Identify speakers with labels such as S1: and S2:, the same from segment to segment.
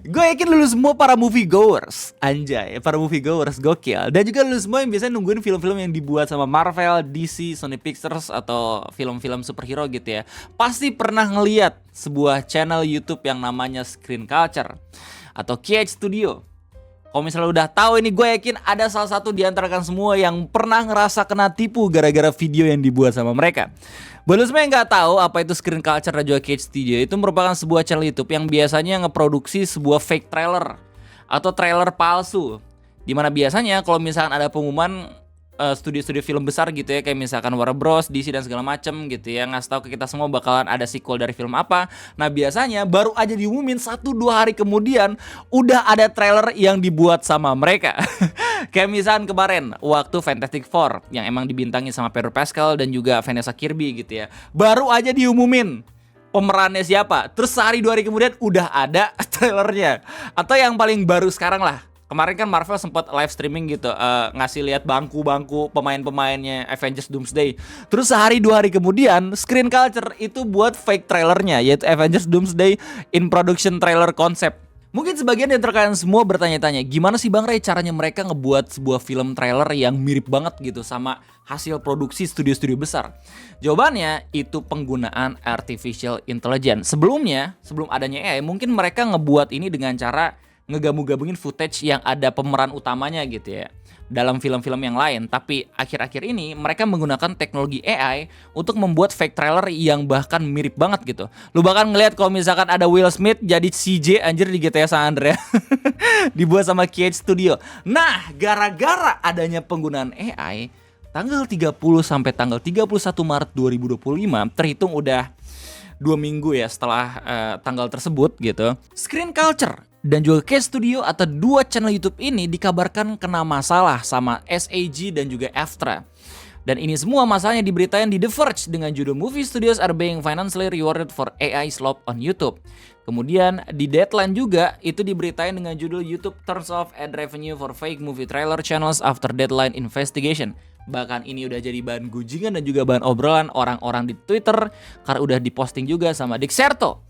S1: Gue yakin lu semua para moviegoers, anjay, para moviegoers gokil. Dan juga lu semua yang biasanya nungguin film-film yang dibuat sama Marvel, DC, Sony Pictures atau film-film superhero gitu ya, pasti pernah ngeliat sebuah channel YouTube yang namanya Screen Culture atau KH Studio. Kalau misalnya udah tahu ini, gue yakin ada salah satu di antara kalian semua yang pernah ngerasa kena tipu gara-gara video yang dibuat sama mereka. Buat lo semua yang nggak tahu apa itu Screen Culture dan juga KH Studio, itu merupakan sebuah channel YouTube yang biasanya ngeproduksi sebuah fake trailer atau trailer palsu. Dimana biasanya kalau misalkan ada pengumuman studio-studio film besar gitu ya, kayak misalkan Warner Bros, DC dan segala macem gitu ya, ngasih tahu ke kita semua bakalan ada sequel dari film apa. Nah biasanya baru aja diumumin 1-2 hari kemudian udah ada trailer yang dibuat sama mereka. Kayak misalkan kemarin waktu Fantastic Four yang emang dibintangi sama Pedro Pascal dan juga Vanessa Kirby gitu ya, baru aja diumumin pemerannya siapa, terus sehari 2 hari kemudian udah ada trailernya. Atau yang paling baru sekarang lah, kemarin kan Marvel sempat live streaming gitu, ngasih lihat bangku-bangku pemain-pemainnya Avengers Doomsday. Terus sehari 2 hari kemudian Screen Culture itu buat fake trailernya, yaitu Avengers Doomsday in production trailer concept. Mungkin sebagian dari kalian semua bertanya-tanya, gimana sih Bang Ray caranya mereka ngebuat sebuah film trailer yang mirip banget gitu sama hasil produksi studio-studio besar? Jawabannya itu penggunaan artificial intelligence. Sebelum adanya AI, mungkin mereka ngebuat ini dengan cara ngegabung-gabungin footage yang ada pemeran utamanya gitu ya dalam film-film yang lain. Tapi akhir-akhir ini mereka menggunakan teknologi AI untuk membuat fake trailer yang bahkan mirip banget gitu. Lu bahkan ngeliat kalau misalkan ada Will Smith jadi CJ anjir di GTA San Andreas dibuat sama KH Studio. Nah, gara-gara adanya penggunaan AI, tanggal 30 sampai tanggal 31 Maret 2025 terhitung udah 2 minggu ya setelah tanggal tersebut gitu, Screen Culture dan juga KH Studio atau 2 channel YouTube ini dikabarkan kena masalah sama SAG dan juga AFTRA. Dan ini semua masalahnya diberitain di The Verge dengan judul Movie Studios are being financially rewarded for AI slop on YouTube. Kemudian di Deadline juga itu diberitain dengan judul YouTube turns off ad revenue for fake movie trailer channels after Deadline investigation. Bahkan ini udah jadi bahan gunjingan dan juga bahan obrolan orang-orang di Twitter karena udah diposting juga sama Dick Serto.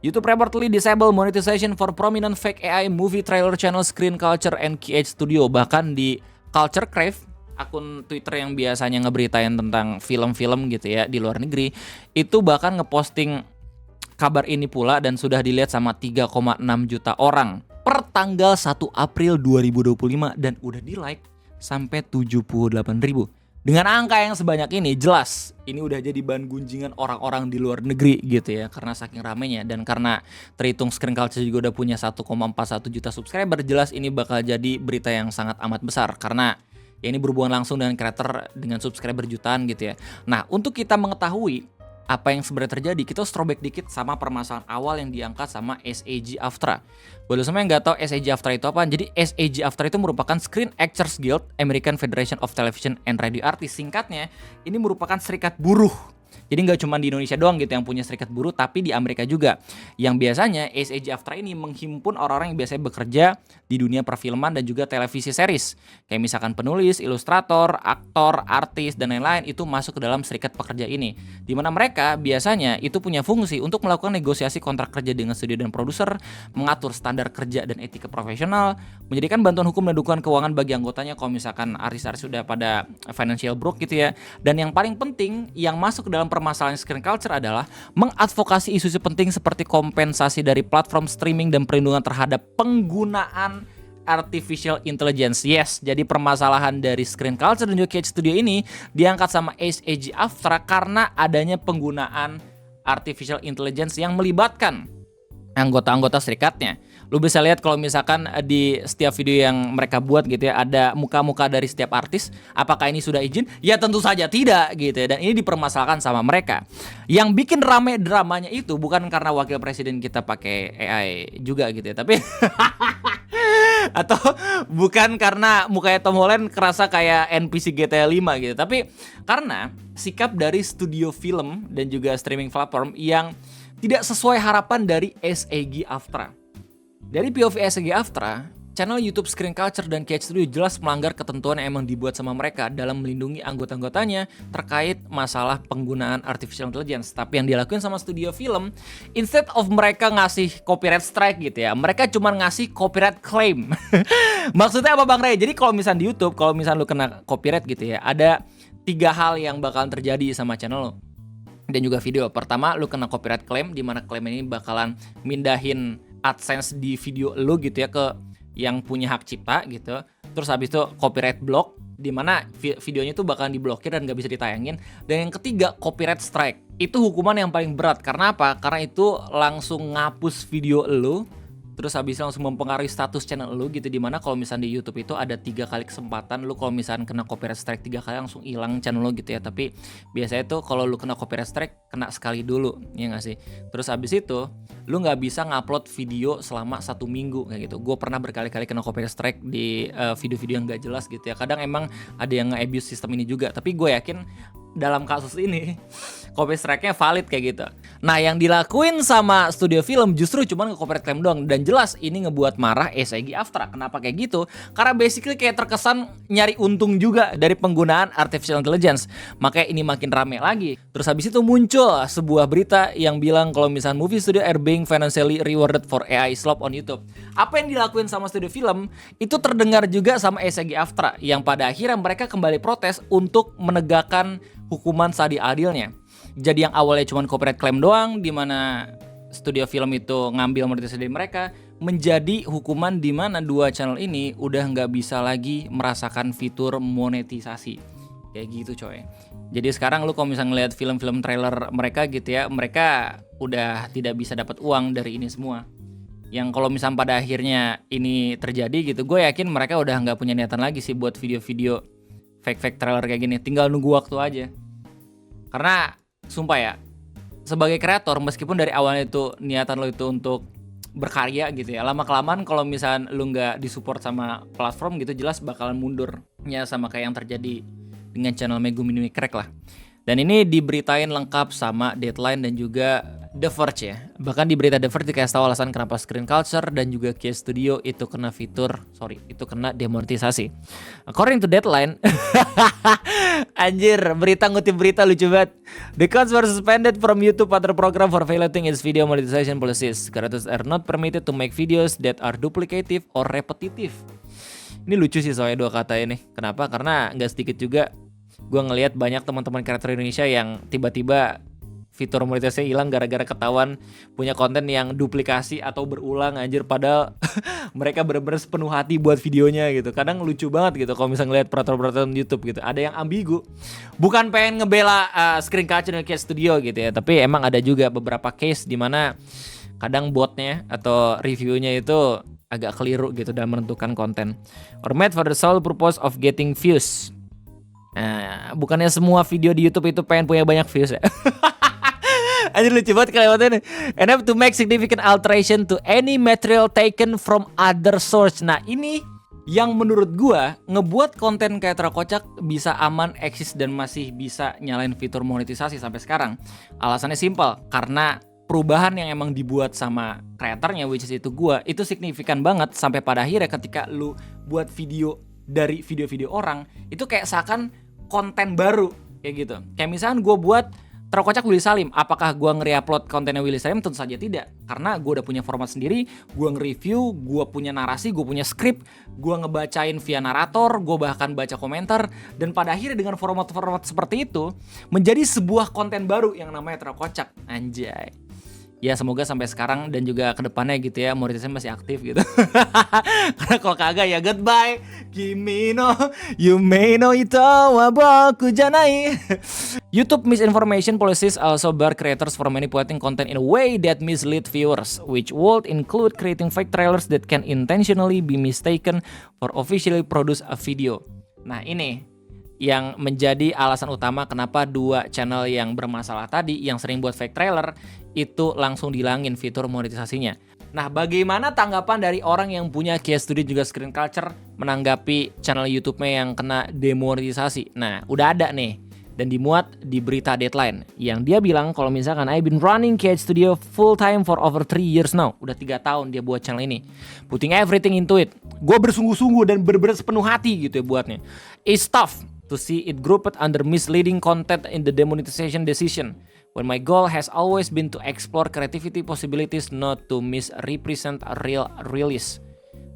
S1: YouTube reportedly disable monetization for prominent fake AI movie trailer channel Screen Culture and KH Studio. Bahkan di Culture Crave, akun Twitter yang biasanya ngeberitain tentang film-film gitu ya di luar negeri, itu bahkan ngeposting kabar ini pula dan sudah dilihat sama 3,6 juta orang per tanggal 1 April 2025 dan udah di-like sampai 78.000. Dengan angka yang sebanyak ini, jelas ini udah jadi bahan gunjingan orang-orang di luar negeri gitu ya, karena saking ramenya. Dan karena terhitung Screen Culture juga udah punya 1,41 juta subscriber, jelas ini bakal jadi berita yang sangat amat besar karena ya ini berhubungan langsung dengan creator dengan subscriber jutaan gitu ya. Nah, untuk kita mengetahui apa yang sebenarnya terjadi, kita throwback dikit sama permasalahan awal yang diangkat sama SAG-AFTRA. Buat lo semua yang nggak tahu SAG-AFTRA itu apa, jadi SAG-AFTRA itu merupakan Screen Actors Guild, American Federation of Television and Radio Artists. Singkatnya, ini merupakan serikat buruh. Jadi nggak cuma di Indonesia doang gitu yang punya serikat buruh, tapi di Amerika juga. Yang biasanya SAG-AFTRA ini menghimpun orang-orang yang biasanya bekerja di dunia perfilman dan juga televisi series. Kayak misalkan penulis, ilustrator, aktor, artis, dan lain-lain itu masuk ke dalam serikat pekerja ini. Dimana mereka biasanya itu punya fungsi untuk melakukan negosiasi kontrak kerja dengan studio dan produser, mengatur standar kerja dan etika profesional, menjadikan bantuan hukum dan dukungan keuangan bagi anggotanya kalau misalkan artis-artis sudah pada financial broke gitu ya. Dan yang paling penting yang masuk ke dalam permasalahan Screen Culture adalah mengadvokasi isu-isu penting seperti kompensasi dari platform streaming dan perlindungan terhadap penggunaan artificial intelligence. Yes, jadi permasalahan dari Screen Culture dan juga KH Studio ini diangkat sama SAG-AFTRA karena adanya penggunaan artificial intelligence yang melibatkan anggota-anggota serikatnya. Lu bisa lihat kalau misalkan di setiap video yang mereka buat gitu ya, ada muka-muka dari setiap artis. Apakah ini sudah izin? Ya tentu saja tidak gitu ya. Dan ini dipermasalahkan sama mereka. Yang bikin rame dramanya itu bukan karena wakil presiden kita pakai AI juga gitu ya, tapi atau bukan karena mukanya Tom Holland kerasa kayak NPC GTA 5 gitu, tapi karena sikap dari studio film dan juga streaming platform yang tidak sesuai harapan dari SAG-AFTRA. Dari POV SAG-AFTRA, channel YouTube Screen Culture dan KH Studio jelas melanggar ketentuan yang emang dibuat sama mereka dalam melindungi anggota-anggotanya terkait masalah penggunaan artificial intelligence. Tapi yang dilakuin sama studio film, instead of mereka ngasih copyright strike gitu ya, mereka cuma ngasih copyright claim. Maksudnya apa Bang Ray? Jadi kalau misalnya di YouTube, kalau misalnya lu kena copyright gitu ya, ada 3 hal yang bakalan terjadi sama channel lo dan juga video. Pertama, lu kena copyright claim, di mana klaim ini bakalan mindahin AdSense di video lu gitu ya ke yang punya hak cipta gitu. Terus habis itu copyright block, di mana videonya itu bakalan diblokir dan nggak bisa ditayangin. Dan yang ketiga, copyright strike. Itu hukuman yang paling berat. Karena apa? Karena itu langsung ngapus video lu. Terus habis langsung mempengaruhi status channel lu gitu, dimana kalau misalnya di YouTube itu ada 3 kali kesempatan lu kalau misalnya kena copyright strike 3 kali langsung hilang channel lu gitu ya. Tapi biasanya tuh kalau lu kena copyright strike kena sekali dulu, ya nggak sih? Terus habis itu lu nggak bisa ngupload video selama 1 minggu kayak gitu. Gue pernah berkali-kali kena copyright strike di video-video yang nggak jelas gitu ya. Kadang emang ada yang nge-abuse sistem ini juga, tapi gue yakin dalam kasus ini copyright strike-nya valid kayak gitu. Nah, yang dilakuin sama studio film justru cuma nge-copyright claim doang, dan jelas ini ngebuat marah SAG-AFTRA. Kenapa kayak gitu? Karena basically kayak terkesan nyari untung juga dari penggunaan artificial intelligence. Makanya ini makin rame lagi. Terus habis itu muncul sebuah berita yang bilang kalau misalnya movie studio are being financially rewarded for AI slop on YouTube. Apa yang dilakuin sama studio film itu terdengar juga sama SAG-AFTRA, yang pada akhirnya mereka kembali protes untuk menegakkan hukuman seadil-adilnya. Jadi yang awalnya cuma copyright claim doang, di mana studio film itu ngambil monetisasi dari mereka, menjadi hukuman di mana 2 channel ini udah nggak bisa lagi merasakan fitur monetisasi. Kayak gitu coy. Jadi sekarang lu kalau misalnya ngeliat film-film trailer mereka gitu ya, mereka udah tidak bisa dapat uang dari ini semua. Yang kalau misalnya pada akhirnya ini terjadi gitu, gue yakin mereka udah nggak punya niatan lagi sih buat video-video fake trailer kayak gini. Tinggal nunggu waktu aja. Karena sumpah ya, sebagai kreator meskipun dari awalnya itu niatan lo itu untuk berkarya gitu ya, lama-kelamaan kalau misalnya lu nggak disupport sama platform gitu, jelas bakalan mundur. Ya sama kayak yang terjadi dengan channel Megumi Crack lah. Dan ini diberitain lengkap sama Deadline dan juga The Verge ya. Bahkan di berita The Verge dikasih tahu alasan kenapa Screen Culture dan juga KH Studio itu kena demonetisasi. According to Deadline, anjir, berita ngutip berita lucu banget. The accounts were suspended from YouTube Partner Program for violating its video monetization policies. Creators are not permitted to make videos that are duplicative or repetitive. Ini lucu sih soalnya 2 kata ini. Kenapa? Karena nggak sedikit juga gue ngelihat banyak teman-teman kreator Indonesia yang tiba-tiba fitur monetisasinya hilang gara-gara ketahuan punya konten yang duplikasi atau berulang anjir, padahal mereka bener-bener sepenuh hati buat videonya gitu. Kadang lucu banget gitu kalau misalnya ngeliat peraturan-peraturan YouTube gitu, ada yang ambigu. Bukan pengen ngebela Screen Culture dan KH Studio gitu ya, tapi emang ada juga beberapa case di mana kadang botnya atau reviewnya itu agak keliru gitu dalam menentukan konten. Or made for the sole purpose of getting views. Nah, bukannya semua video di YouTube itu pengen punya banyak views ya. Anjir lucu banget kalimatnya nih. And have to make significant alteration to any material taken from other source. Nah ini yang menurut gua ngebuat konten kayak Terkocak bisa aman eksis dan masih bisa nyalain fitur monetisasi sampai sekarang. Alasannya simpel, karena perubahan yang emang dibuat sama kreatornya, which is itu gua, itu signifikan banget sampai pada akhirnya ketika lu buat video dari video-video orang, itu kayak seakan konten baru kayak gitu. Kayak misalkan gue buat Terkocak Willy Salim, apakah gue nge-reupload kontennya Willy Salim? Tentu saja tidak, karena gue udah punya format sendiri, gue nge-review, gue punya narasi, gue punya skrip, gue ngebacain via narator, gue bahkan baca komentar, dan pada akhirnya dengan format-format seperti itu menjadi sebuah konten baru yang namanya Terkocak. Anjay. Ya semoga sampai sekarang dan juga kedepannya gitu ya monetisasi masih aktif gitu. Karena kalau kagak ya goodbye. Kimi no yume no ito wa boku janai. YouTube misinformation policies also bar creators for manipulating content in a way that mislead viewers, which would include creating fake trailers that can intentionally be mistaken for officially produce a video. Nah ini yang menjadi alasan utama kenapa 2 channel yang bermasalah tadi yang sering buat fake trailer itu langsung dihilangin fitur monetisasinya. Nah, bagaimana tanggapan dari orang yang punya KH Studio juga Screen Culture menanggapi channel YouTube-nya yang kena demonetisasi? Nah, udah ada nih
S2: dan dimuat di berita Deadline yang dia bilang kalau misalkan I've been running KH Studio full time for over 3 years now. Udah 3 tahun dia buat channel ini, putting everything into it. Gue bersungguh-sungguh dan bener-bener sepenuh hati gitu ya buatnya. It's tough to see it grouped under misleading content in the demonetization decision when my goal has always been to explore creativity possibilities, not to misrepresent a real release,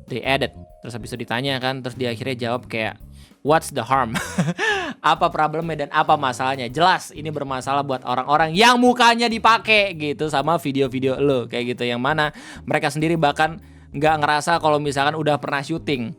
S2: they added. Terus habis itu ditanya kan, terus dia akhirnya jawab kayak, what's the harm? Apa problemnya dan apa masalahnya? Jelas ini bermasalah buat orang-orang yang mukanya dipakai gitu sama video-video lo kayak gitu, yang mana mereka sendiri bahkan nggak ngerasa kalau misalkan udah pernah syuting.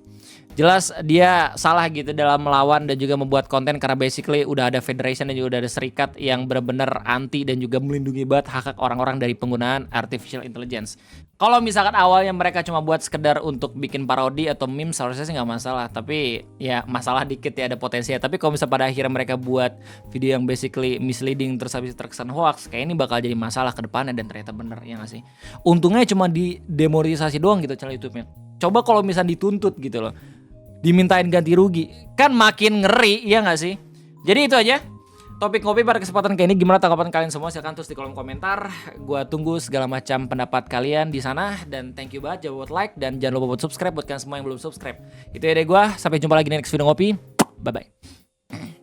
S2: Jelas dia salah gitu dalam melawan dan juga membuat konten karena basically udah ada federation dan juga udah ada serikat yang benar-benar anti dan juga melindungi banget hak-hak orang-orang dari penggunaan artificial intelligence. Kalau misalkan awalnya mereka cuma buat sekedar untuk bikin parodi atau meme, seharusnya sih nggak masalah. Tapi ya masalah dikit ya, ada potensi ya. Tapi kalau misalnya pada akhirnya mereka buat video yang basically misleading terus habis terkesan hoax, kayak ini bakal jadi masalah ke depannya dan ternyata bener ya nggak sih. Untungnya cuma di demonetisasi doang gitu channel YouTube-nya. Coba kalau misalnya dituntut gitu loh, dimintain ganti rugi, kan makin ngeri ya nggak sih. Jadi itu aja topik ngopi pada kesempatan kali ini. Gimana tanggapan kalian semua? Silahkan tulis di kolom komentar. Gua tunggu segala macam pendapat kalian di sana. Dan thank you banget, jangan lupa buat like dan jangan lupa buat subscribe buat kalian semua yang belum subscribe. Itu ya deh gua, sampai jumpa lagi di next video ngopi. Bye bye.